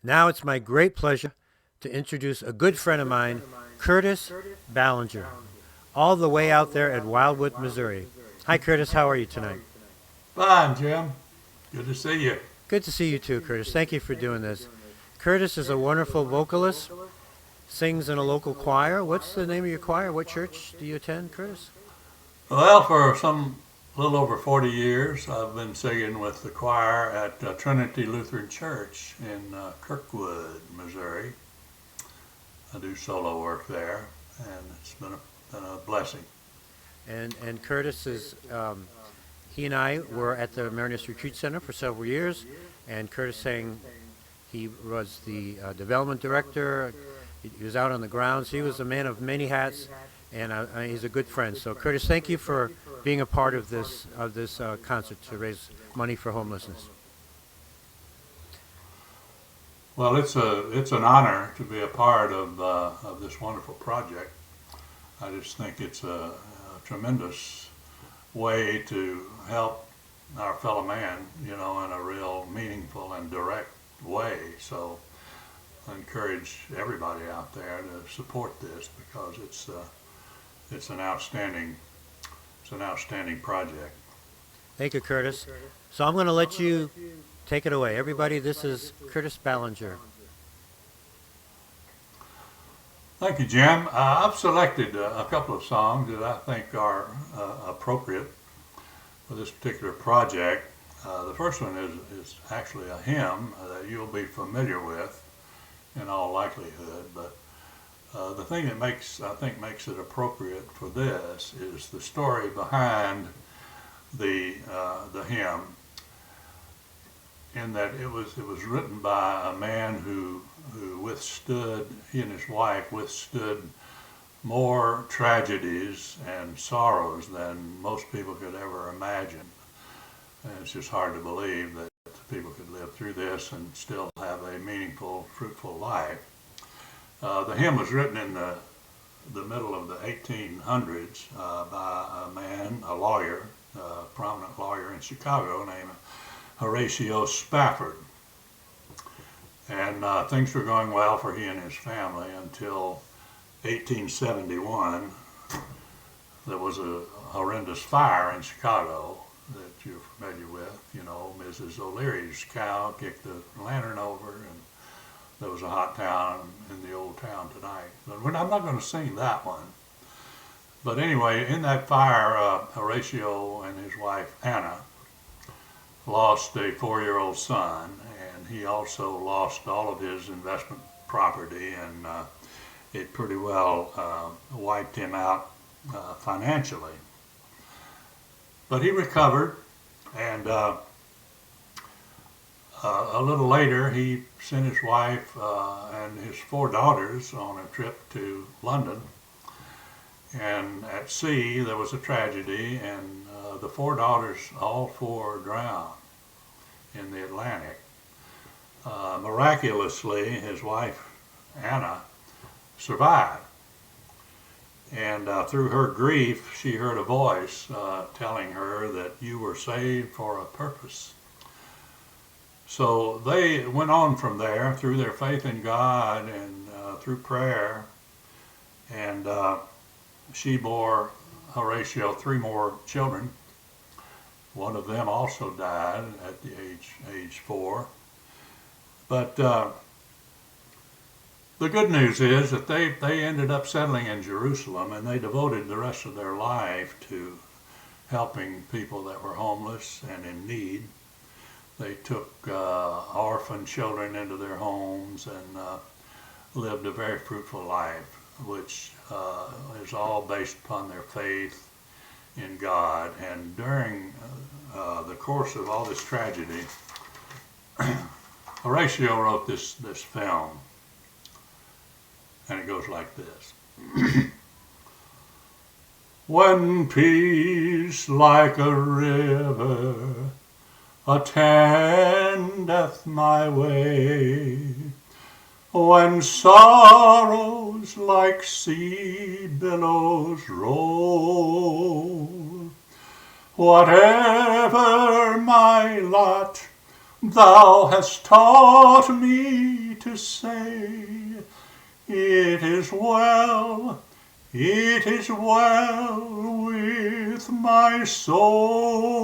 Now it's my great pleasure to introduce a good friend of mine, Curtis Ballenger, all the way out there at Wildwood, Missouri. Hi, Curtis. How are you tonight? Fine, Jim. Good to see you. Good to see you too, Curtis. Thank you for doing this. Curtis is a wonderful vocalist, sings in a local choir. What's the name of your choir? What church do you attend, Curtis? Well, for some little over 40 years, I've been singing with the choir at Trinity Lutheran Church in Kirkwood, Missouri. I do solo work there, and it's been a blessing. And Curtis is he and I were at the Mariners Retreat Center for several years, and Curtis sang. He was the development director. He was out on the grounds. He was a man of many hats, and he's a good friend. So, Curtis, thank you for being a part of this concert to raise money for homelessness. Well, it's an honor to be a part of this wonderful project. I just think it's a tremendous way to help our fellow man, in a real meaningful and direct way. So I encourage everybody out there to support this because it's an outstanding project. Thank you, Curtis. So I'm going to let you take it away. Everybody, this is Curtis Ballenger. Thank you, Jim. I've selected a couple of songs that I think are appropriate for this particular project. The first one is actually a hymn that you'll be familiar with in all likelihood, but the thing that I think makes it appropriate for this is the story behind the hymn, in that it was written by a man who he and his wife withstood more tragedies and sorrows than most people could ever imagine. And it's just hard to believe that people could live through this and still have a meaningful, fruitful life. The hymn was written in the middle of the 1800s by a lawyer, a prominent lawyer in Chicago named Horatio Spafford. And things were going well for he and his family until 1871. There was a horrendous fire in Chicago that you're familiar with. Mrs. O'Leary's cow kicked the lantern over, and there was a hot town in the old town tonight. But I'm not going to sing that one. But anyway, in that fire, Horatio and his wife Anna lost a 4-year-old son, and he also lost all of his investment property, and it pretty well wiped him out financially. But he recovered, and a little later he sent his wife and his 4 daughters on a trip to London. And at sea there was a tragedy, and the 4 daughters, all 4, drowned in the Atlantic. Miraculously, his wife Anna survived. And through her grief, she heard a voice telling her that you were saved for a purpose. So they went on from there through their faith in God and through prayer. And she bore Horatio 3 more children. One of them also died at the age 4. But the good news is that they ended up settling in Jerusalem, and they devoted the rest of their life to helping people that were homeless and in need. They took orphan children into their homes and lived a very fruitful life, which is all based upon their faith in God. And during the course of all this tragedy, Horatio wrote this film. And it goes like this. When peace like a river attendeth my way, when sorrows like sea billows roll, whatever my lot, Thou hast taught me to say, it is well with my soul.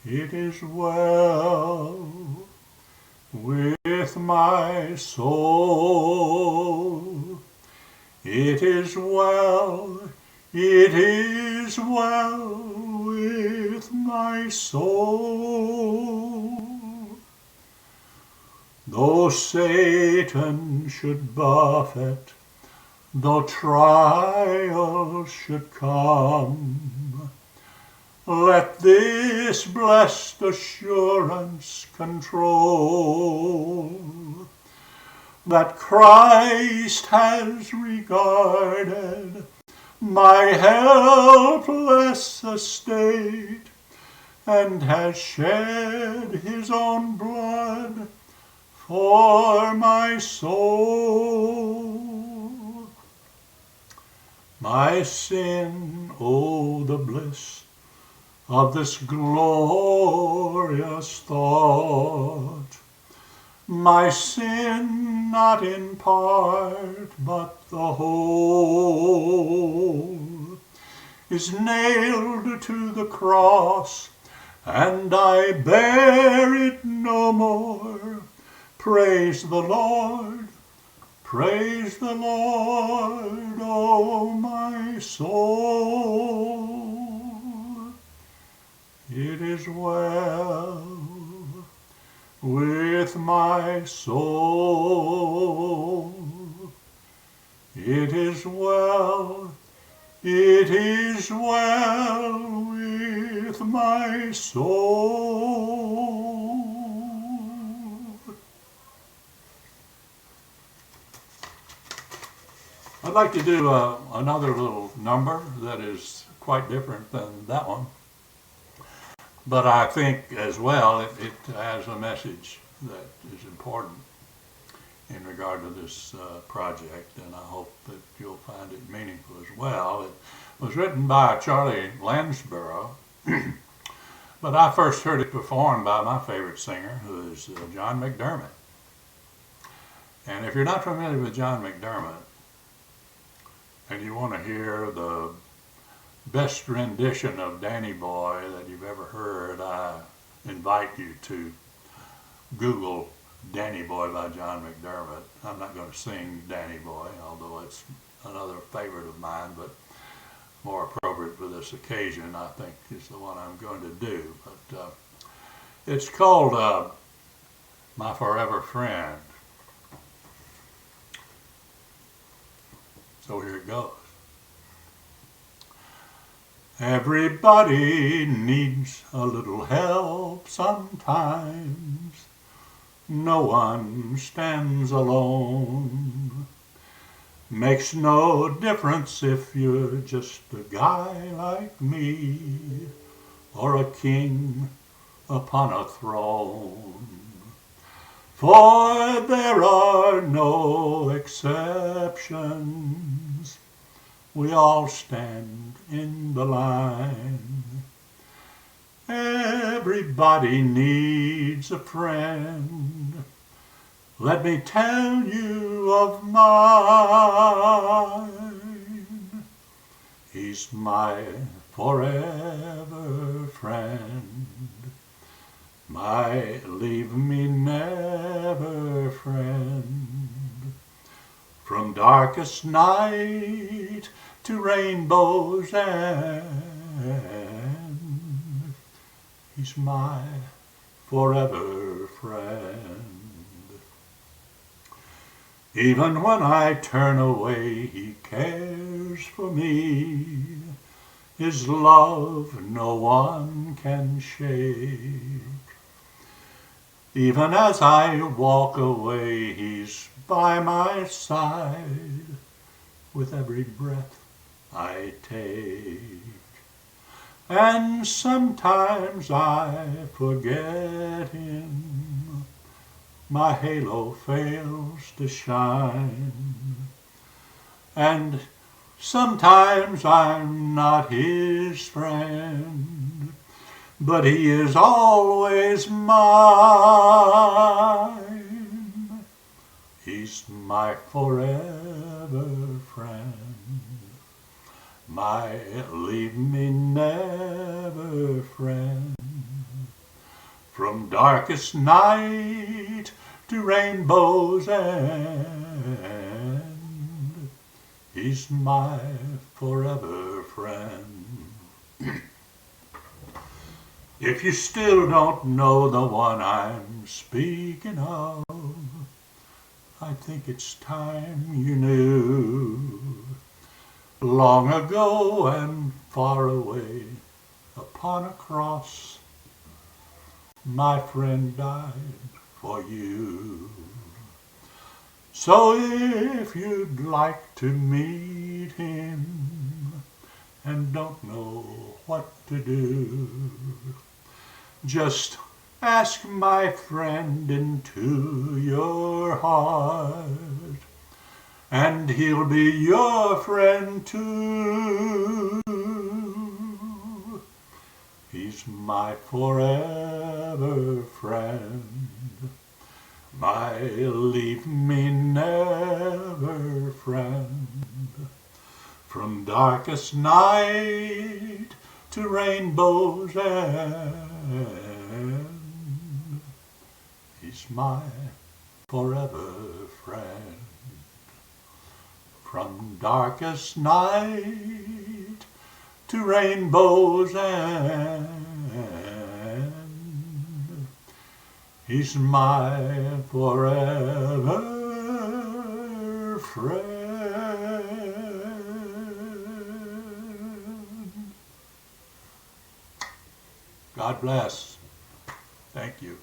It is well with my soul. It is well with my soul. Though Satan should buffet, though trials should come, let this blessed assurance control, that Christ has regarded my helpless estate, and has shed his own blood for my soul. My sin, oh, the bliss of this glorious thought. My sin not in part, but the whole, is nailed to the cross, and I bear it no more. Praise the Lord, oh my soul. It is well with my soul. It is well with my soul. I'd like to do another little number that is quite different than that one. But I think as well it has a message that is important in regard to this project, and I hope that you'll find it meaningful as well. It was written by Charlie Lansborough, but I first heard it performed by my favorite singer, who is John McDermott. And if you're not familiar with John McDermott, and you want to hear the best rendition of Danny Boy that you've ever heard, I invite you to Google Danny Boy by John McDermott. I'm not going to sing Danny Boy, although it's another favorite of mine, but more appropriate for this occasion, I think, is the one I'm going to do. But it's called My Forever Friend. So here it goes. Everybody needs a little help sometimes. No one stands alone. Makes no difference if you're just a guy like me, or a king upon a throne. For there are no exceptions. We all stand in the line. Everybody needs a friend. Let me tell you of mine. He's my forever friend. My leave me never friend. From darkest night to rainbow's end, he's my forever friend. Even when I turn away, he cares for me. His love no one can shake. Even as I walk away, he's by my side with every breath I take. And sometimes I forget him. My halo fails to shine. And sometimes I'm not his friend. but he is always mine. He's my forever friend, my leave me never friend. From darkest night to rainbow's end, he's my forever friend. If you still don't know the one I'm speaking of, I think it's time you knew. Long ago and far away, upon a cross, my friend died for you. So if you'd like to meet him and don't know what to do, just ask my friend into your heart, and he'll be your friend too. He's my forever friend, my leave me never friend. From darkest night to rainbow's end, he's my forever friend. From darkest night to rainbow's end, he's my forever friend. God bless. Thank you.